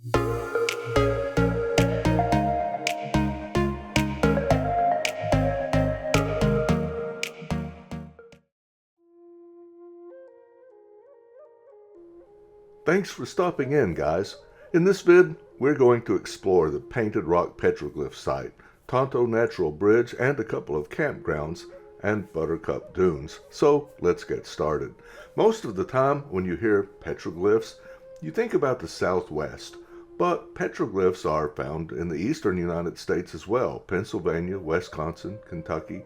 Thanks for stopping in, guys. In this vid, we're going to explore the Painted Rock Petroglyph site, Tonto Natural Bridge, and a couple of campgrounds, and Buttercup Dunes. So let's get started. Most of the time when you hear petroglyphs, you think about the Southwest, but petroglyphs are found in the eastern United States as well, Pennsylvania, Wisconsin, Kentucky.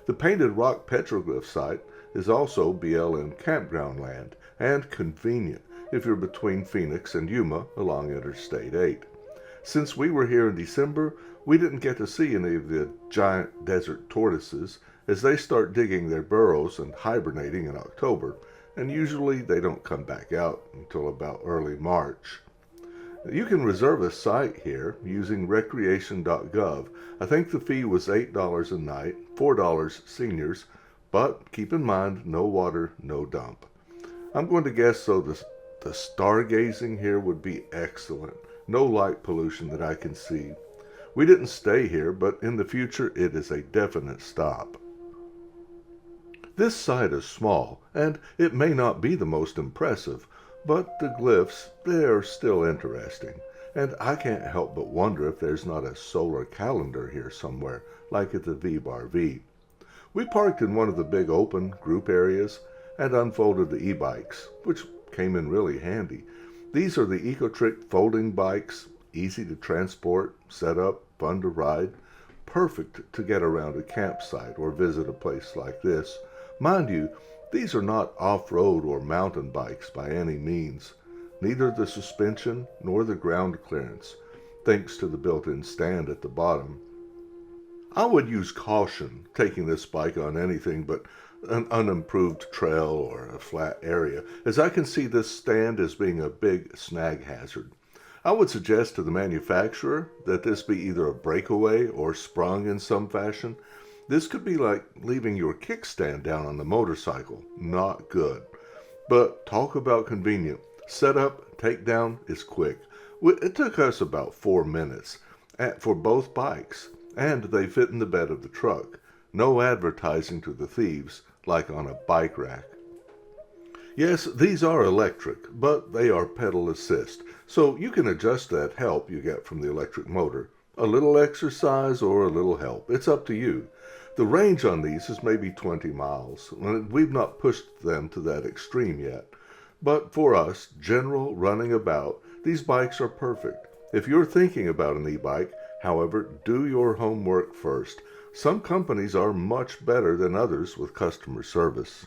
The Painted Rock Petroglyph site is also BLM campground land and convenient if you're between Phoenix and Yuma along Interstate 8. Since we were here in December, we didn't get to see any of the giant desert tortoises as they start digging their burrows and hibernating in October, and usually they don't come back out until about early March. You can reserve a site here using recreation.gov. I think the fee was $8 a night, $4 seniors, but keep in mind, no water, no dump. I'm going to guess though the stargazing here would be excellent. No light pollution that I can see. We didn't stay here, but in the future it is a definite stop. This site is small, and it may not be the most impressive, but the glyphs, they are still interesting. And I can't help but wonder if there's not a solar calendar here somewhere, like at the V-Bar-V. We parked in one of the big open group areas and unfolded the e-bikes, which came in really handy. These are the Ecotric folding bikes, easy to transport, set up, fun to ride, perfect to get around a campsite or visit a place like this. Mind you, these are not off-road or mountain bikes by any means, neither the suspension nor the ground clearance, thanks to the built-in stand at the bottom. I would use caution taking this bike on anything but an unimproved trail or a flat area, as I can see this stand as being a big snag hazard. I would suggest to the manufacturer that this be either a breakaway or sprung in some fashion. This could be like leaving your kickstand down on the motorcycle. Not good. But talk about convenient. Setup, takedown is quick. It took us about 4 minutes for both bikes, and they fit in the bed of the truck. No advertising to the thieves, like on a bike rack. Yes, these are electric, but they are pedal assist, so you can adjust that help you get from the electric motor. A little exercise or a little help, it's up to you. The range on these is maybe 20 miles, and we've not pushed them to that extreme yet. But for us, general running about, these bikes are perfect. If you're thinking about an e-bike, however, do your homework first. Some companies are much better than others with customer service.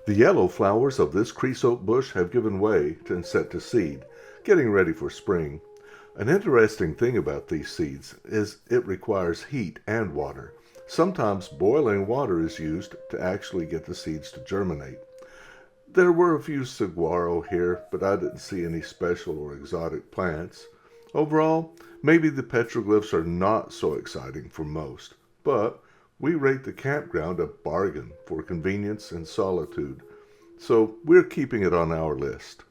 The yellow flowers of this creosote bush have given way and set to seed, getting ready for spring. An interesting thing about these seeds is it requires heat and water. Sometimes boiling water is used to actually get the seeds to germinate. There were a few saguaro here, but I didn't see any special or exotic plants. Overall, maybe the petroglyphs are not so exciting for most, but we rate the campground a bargain for convenience and solitude, so we're keeping it on our list.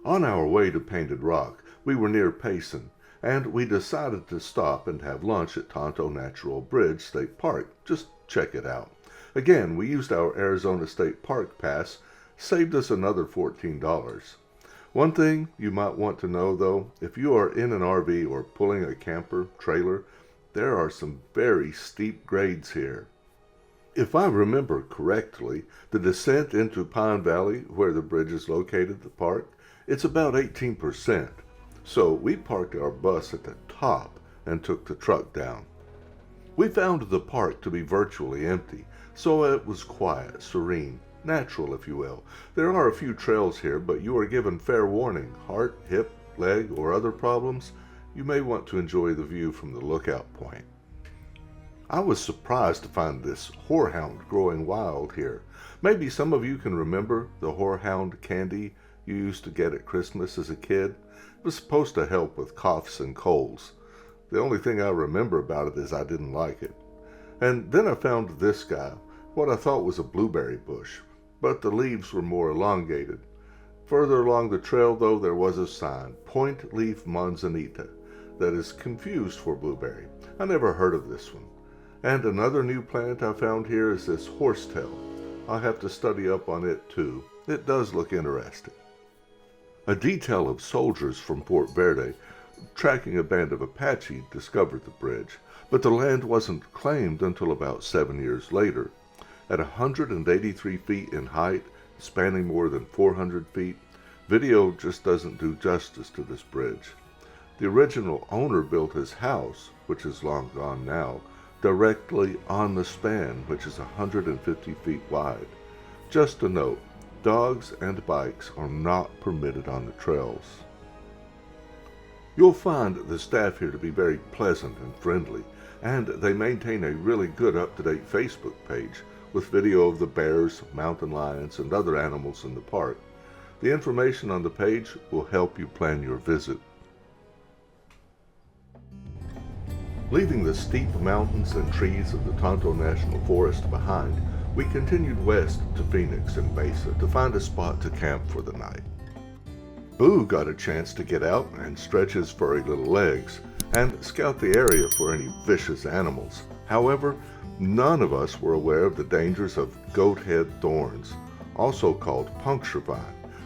On our way to Painted Rock, we were near Payson, and we decided to stop and have lunch at Tonto Natural Bridge State Park. Just check it out. Again, we used our Arizona State Park pass, saved us another $14. One thing you might want to know though, if you are in an RV or pulling a camper, trailer, there are some very steep grades here. If I remember correctly, the descent into Pine Valley, where the bridge is located, the park, it's about 18%. So we parked our bus at the top and took the truck down. We found the park to be virtually empty, so it was quiet, serene, natural if you will. There are a few trails here, but you are given fair warning. Heart, hip, leg, or other problems, you may want to enjoy the view from the lookout point. I was surprised to find this horehound growing wild here. Maybe some of you can remember the horehound candy you used to get at Christmas as a kid. It was supposed to help with coughs and colds. The only thing I remember about it is I didn't like it. And then I found this guy, what I thought was a blueberry bush, but the leaves were more elongated. Further along the trail, though, there was a sign, Point Leaf Manzanita, that is confused for blueberry. I never heard of this one. And another new plant I found here is this horsetail. I'll have to study up on it too. It does look interesting. A detail of soldiers from Fort Verde tracking a band of Apache discovered the bridge, but the land wasn't claimed until about 7 years later. At 183 feet in height, spanning more than 400 feet, video just doesn't do justice to this bridge. The original owner built his house, which is long gone now, directly on the span, which is 150 feet wide. Just a note, dogs and bikes are not permitted on the trails. You'll find the staff here to be very pleasant and friendly, and they maintain a really good up-to-date Facebook page with video of the bears, mountain lions, and other animals in the park. The information on the page will help you plan your visit. Leaving the steep mountains and trees of the Tonto National Forest behind, we continued west to Phoenix and Mesa to find a spot to camp for the night. Boo got a chance to get out and stretch his furry little legs and scout the area for any vicious animals. However, none of us were aware of the dangers of Goathead Thorns, also called puncture vine,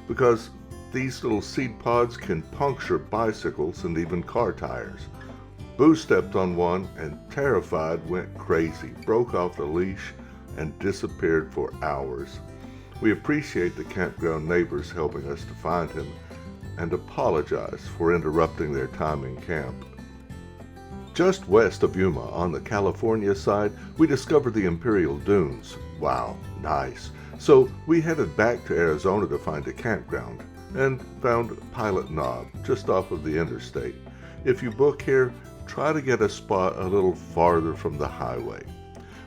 because these little seed pods can puncture bicycles and even car tires. Boo stepped on one and, terrified, went crazy, broke off the leash, and disappeared for hours. We appreciate the campground neighbors helping us to find him and apologize for interrupting their time in camp. Just west of Yuma, on the California side, we discovered the Imperial Dunes. Wow, nice. So we headed back to Arizona to find a campground and found Pilot Knob just off of the interstate. If you book here, try to get a spot a little farther from the highway.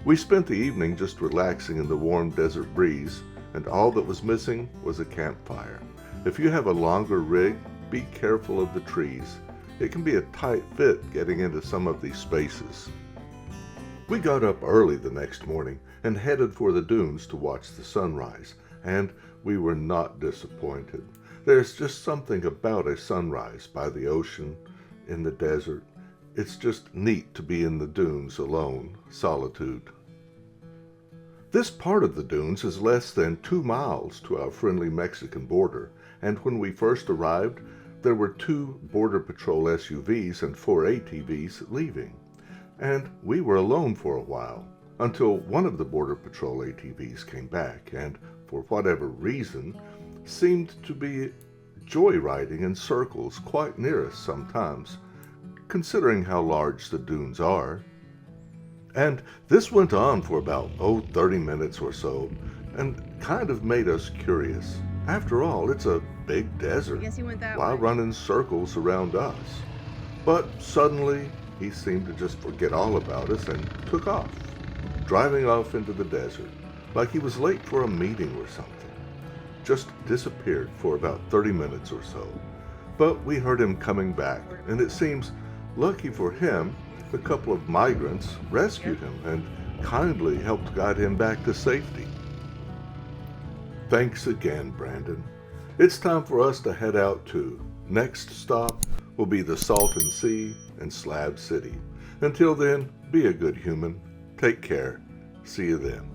We spent the evening just relaxing in the warm desert breeze, and all that was missing was a campfire. If you have a longer rig, be careful of the trees. It can be a tight fit getting into some of these spaces. We got up early the next morning and headed for the dunes to watch the sunrise, and we were not disappointed. There's just something about a sunrise by the ocean, in the desert. It's just neat to be in the dunes alone, solitude. This part of the dunes is less than 2 miles to our friendly Mexican border, and when we first arrived, there were 2 Border Patrol SUVs and 4 ATVs leaving, and we were alone for a while, until one of the Border Patrol ATVs came back and, for whatever reason, seemed to be joyriding in circles quite near us sometimes, considering how large the dunes are. And this went on for about, 30 minutes or so, and kind of made us curious. After all, it's a big desert. Why run in circles around us? But suddenly, he seemed to just forget all about us and took off, driving off into the desert, like he was late for a meeting or something. Just disappeared for about 30 minutes or so. But we heard him coming back, and it seems, lucky for him, a couple of migrants rescued him and kindly helped guide him back to safety. Thanks again, Brandon. It's time for us to head out too. Next stop will be the Salton Sea and Slab City. Until then, be a good human. Take care. See you then.